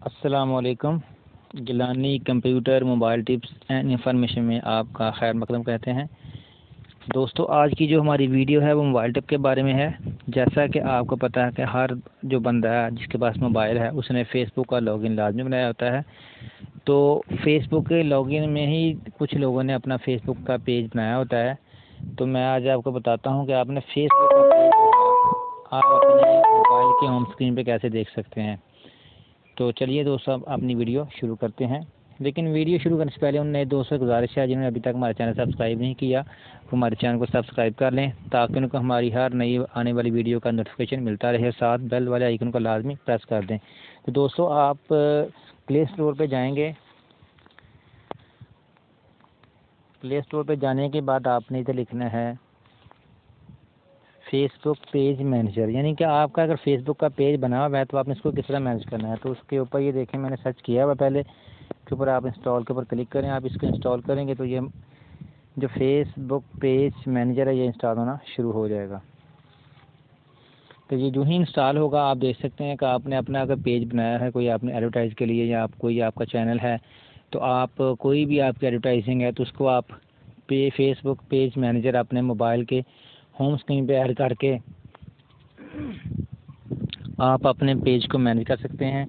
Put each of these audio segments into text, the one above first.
अस्सलामुअलैकुम। Gilani computer mobile tips and information में आपका खैर मकदम कहते हैं। दोस्तों, आज की जो हमारी वीडियो है वो मोबाइल टिप के बारे में है। जैसा कि आपको पता है कि हर जो बंदा है जिसके पास मोबाइल है उसने फ़ेसबुक का लॉगिन लाजमी बनाया होता है। तो फेसबुक के लॉगिन में ही कुछ लोगों ने अपना फ़ेसबुक का पेज बनाया होता है। तो मैं आज आपको बताता हूँ कि आपने फ़ेसबुक का पेज आप अपने मोबाइल की होम स्क्रीन पर कैसे देख सकते हैं। तो चलिए दोस्तों, अब अपनी वीडियो शुरू करते हैं। लेकिन वीडियो शुरू करने से पहले उन नए दोस्तों से गुजारिश है जिन्होंने अभी तक हमारे चैनल सब्सक्राइब नहीं किया, वो हमारे चैनल को सब्सक्राइब कर लें ताकि उनको हमारी हर नई आने वाली वीडियो का नोटिफिकेशन मिलता रहे। साथ बेल वाले आइकन को लाजमी प्रेस कर दें। तो दोस्तों, आप प्ले स्टोर पर जाएंगे। प्ले स्टोर पर जाने के बाद आपने इधर लिखना है फेसबुक पेज मैनेजर, यानी कि आपका अगर फेसबुक का पेज बना हुआ है तो आपने इसको किस तरह मैनेज करना है। तो उसके ऊपर ये देखें, मैंने सर्च किया हुआ पहले के ऊपर, आप इंस्टॉल के ऊपर क्लिक करें। आप इसको इंस्टॉल करेंगे तो ये जो फेसबुक पेज मैनेजर है ये इंस्टॉल होना शुरू हो जाएगा। तो ये जो ही इंस्टॉल होगा आप देख सकते हैं कि आपने अपना अगर पेज बनाया है कोई आपने एडवर्टाइज़ के लिए या कोई आपका चैनल है, तो आप कोई भी आपकी एडवर्टाइजिंग है तो उसको आप फेसबुक पेज मैनेजर अपने मोबाइल के होम स्क्रीन पे ऐड करके आप अपने पेज को मैनेज कर सकते हैं।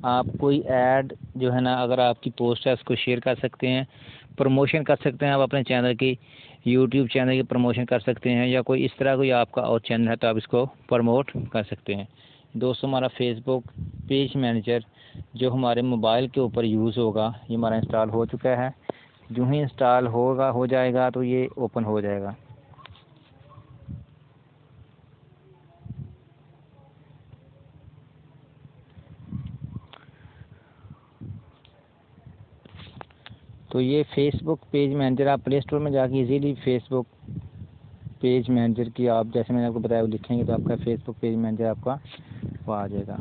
आप कोई ऐड जो है ना, अगर आपकी पोस्ट है उसको शेयर कर सकते हैं, प्रमोशन कर सकते हैं। आप अपने चैनल की यूट्यूब चैनल की प्रमोशन कर सकते हैं, या कोई इस तरह कोई आपका और चैनल है तो आप इसको प्रमोट कर सकते हैं। दोस्तों, हमारा फेसबुक पेज मैनेजर जो हमारे मोबाइल के ऊपर यूज़ होगा ये हमारा इंस्टॉल हो चुका है। जो ही इंस्टॉल हो जाएगा तो ये ओपन हो जाएगा। तो ये फेसबुक पेज मैनेजर आप प्ले स्टोर में जाके इजीली फेसबुक पेज मैनेजर की आप जैसे मैंने आपको बताया वो लिखेंगे तो आपका फेसबुक पेज मैनेजर आपका वो आ जाएगा।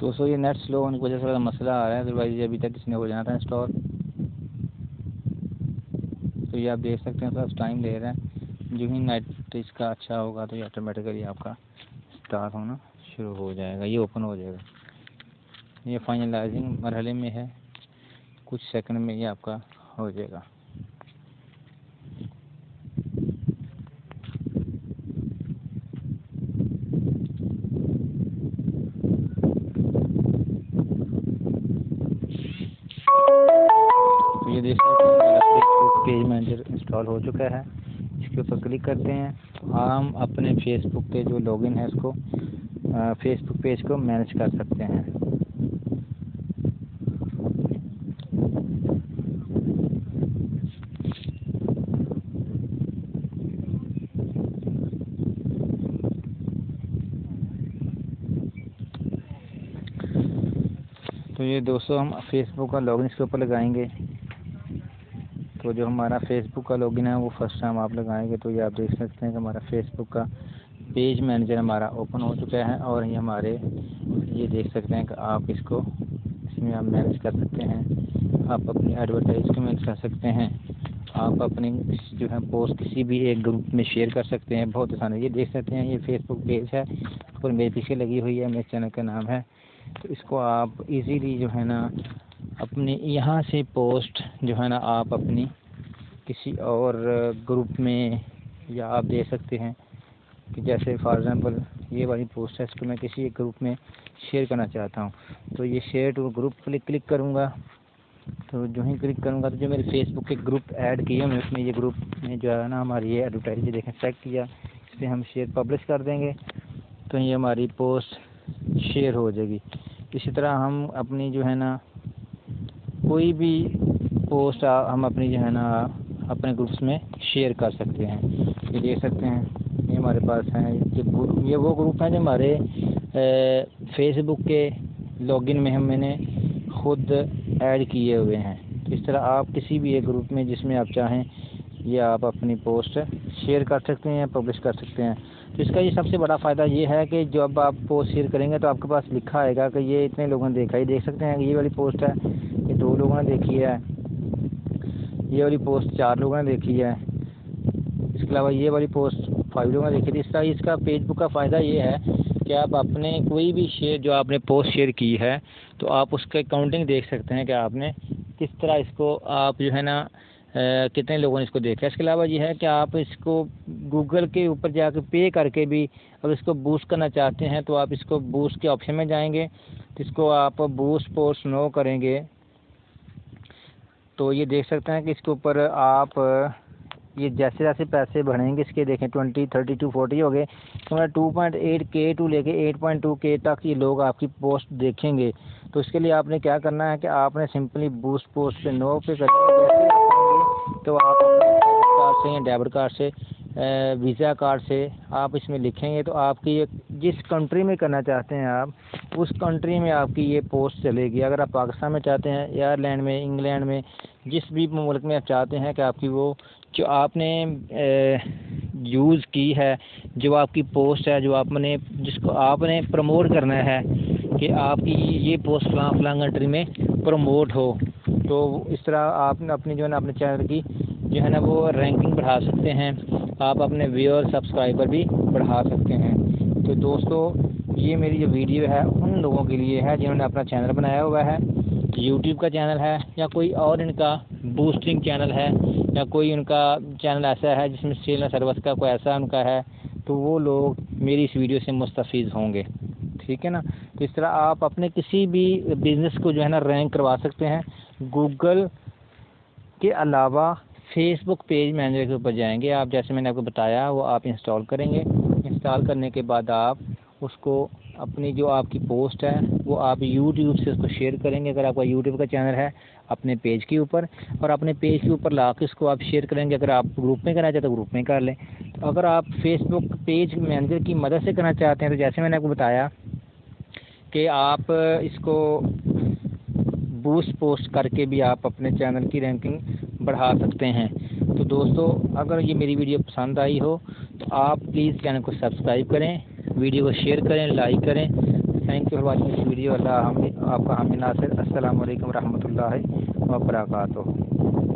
दोस्तों, ये नेट स्लो होने की वजह से थोड़ा मसला आ रहा है, अदरवाइज़ ये अभी तक इसने हो जाना था इंस्टॉल। तो ये आप देख सकते हैं थोड़ा टाइम ले रहा है। जो ही नेट इसका अच्छा होगा तो ये ऑटोमेटिकली आपका स्टार्ट होना शुरू हो जाएगा, ये ओपन हो जाएगा। ये फाइनलाइजिंग मरहले में है, कुछ सेकंड में ये आपका हो जाएगा। तो ये देख सकते हैं मेरा फेसबुक पेज मैनेजर इंस्टॉल हो चुका है। इसके ऊपर क्लिक करते हैं तो हम अपने फेसबुक पे जो लॉगिन है उसको फेसबुक पेज को मैनेज कर सकते हैं। तो ये दोस्तों, हम फेसबुक का लॉगिन इसके ऊपर लगाएंगे। तो जो हमारा फेसबुक का लॉगिन है वो फर्स्ट टाइम आप लगाएंगे तो ये आप देख सकते हैं कि हमारा फेसबुक का पेज मैनेजर हमारा ओपन हो चुका है। और ये हमारे ये देख सकते हैं कि आप इसको इसमें आप मैनेज कर सकते हैं। आप अपनी एडवर्टाइज को मैनेज कर सकते हैं। आप अपनी जो है पोस्ट किसी भी एक ग्रुप में शेयर कर सकते हैं, बहुत आसान है। ये देख सकते हैं ये फेसबुक पेज है, इस पर मेरे पीछे लगी हुई है, मेरे चैनल का नाम है। तो इसको आप इजीली जो है ना अपने यहाँ से पोस्ट जो है ना आप अपनी किसी और ग्रुप में या आप दे सकते हैं कि जैसे फॉर एग्ज़ाम्पल ये वाली पोस्ट है, इसको मैं किसी एक ग्रुप में शेयर करना चाहता हूँ। तो ये शेयर टू ग्रुप पर क्लिक करूँगा। तो जो ही क्लिक करूँगा तो जो मेरे फेसबुक के ग्रुप ऐड किए मैं उसमें ये ग्रुप में जो है ना हमारी ये एडवर्टाइज देखें सेलेक्ट किया, इस पर हम शेयर पब्लिश कर देंगे तो ये हमारी पोस्ट शेयर हो जाएगी। इसी तरह हम अपनी जो है ना कोई भी पोस्ट हम अपनी जो है ना अपने ग्रुप्स में शेयर कर सकते हैं। ये देख सकते हैं, ये हमारे पास हैं, ये वो ग्रुप हैं जो हमारे फेसबुक के लॉगिन में मैंने खुद ऐड किए हुए हैं। तो इस तरह आप किसी भी एक ग्रुप में जिसमें आप चाहें ये आप अपनी पोस्ट शेयर कर सकते हैं, पब्लिश कर सकते हैं। तो इसका ये सबसे बड़ा फ़ायदा ये है कि जब आप पोस्ट शेयर करेंगे तो आपके पास लिखा आएगा कि ये इतने लोगों ने देखा। ये देख सकते हैं, ये वाली पोस्ट है, ये 2 लोगों ने देखी है, ये वाली पोस्ट 4 लोगों ने देखी है, इसके अलावा ये वाली पोस्ट 5 लोगों ने देखी थी। इस तरह इसका फेसबुक का फ़ायदा ये है कि आप अपने कोई भी शेयर जो आपने पोस्ट शेयर की है तो आप उसका काउंटिंग देख सकते हैं कि आपने किस तरह इसको आप जो है ना कितने लोगों ने इसको देखा है। इसके अलावा ये है कि आप इसको गूगल के ऊपर जाकर पे करके भी अब इसको बूस्ट करना चाहते हैं तो आप इसको बूस्ट के ऑप्शन में जाएंगे, तो इसको आप बूस्ट पोस्ट नो करेंगे तो ये देख सकते हैं कि इसके ऊपर आप ये जैसे जैसे पैसे बढ़ेंगे इसके देखें 20, 32, 40 हो गए तो 2.8K टू लेके 8.2K तक ये लोग आपकी पोस्ट देखेंगे। तो इसके लिए आपने क्या करना है कि आपने सिंपली बूस्ट पोस्ट पे नो पे करेंगे तो आप अपने क्रेडिट कार्ड से या डेबिट कार्ड से वीज़ा कार्ड से आप इसमें लिखेंगे तो आपकी ये जिस कंट्री में करना चाहते हैं आप उस कंट्री में आपकी ये पोस्ट चलेगी। अगर आप पाकिस्तान में चाहते हैं, आयरलैंड में, इंग्लैंड में, जिस भी मुल्क में आप चाहते हैं कि आपकी वो जो आपने यूज़ की है, जो आपकी पोस्ट है, जो आपने जिसको आपने प्रमोट करना है कि आपकी ये पोस्ट फलां कंट्री में प्रमोट हो, तो इस तरह आप अपनी जो है ना अपने चैनल की जो है ना वो रैंकिंग बढ़ा सकते हैं। आप अपने व्यूअर सब्सक्राइबर भी बढ़ा सकते हैं। तो दोस्तों ये मेरी जो वीडियो है उन लोगों के लिए है जिन्होंने अपना चैनल बनाया हुआ है, यूट्यूब का चैनल है या कोई और इनका बूस्टिंग चैनल है या कोई उनका चैनल ऐसा है जिसमें सेल और सर्विस का कोई ऐसा उनका है, तो वो लोग मेरी इस वीडियो से मुस्तफ़ीज़ होंगे। ठीक है ना। तो इस तरह आप अपने किसी भी बिज़नेस को जो है ना रैंक करवा सकते हैं। गूगल के अलावा फेसबुक पेज मैनेजर के ऊपर जाएंगे आप, जैसे मैंने आपको बताया वो आप इंस्टॉल करेंगे। इंस्टॉल करने के बाद आप उसको अपनी जो आपकी पोस्ट है वो आप यूट्यूब से उसको शेयर करेंगे। अगर आपका यूट्यूब का चैनल है अपने पेज के ऊपर, और अपने पेज के ऊपर ला के उसको आप शेयर करेंगे। अगर आप ग्रुप में करना चाहते हैं तो ग्रुप में कर लें। तो अगर आप फेसबुक पेज मैनेजर की मदद से करना चाहते हैं तो जैसे मैंने आपको बताया कि आप इसको बूस्ट पोस्ट करके भी आप अपने चैनल की रैंकिंग बढ़ा सकते हैं। तो दोस्तों अगर ये मेरी वीडियो पसंद आई हो तो आप प्लीज़ चैनल को सब्सक्राइब करें, वीडियो को शेयर करें, लाइक करें। Thank you for watching this video. Allah आपका हामी नासिर। अस्सलाम वालेकुम रहमतुल्लाहि व बरकातुहू।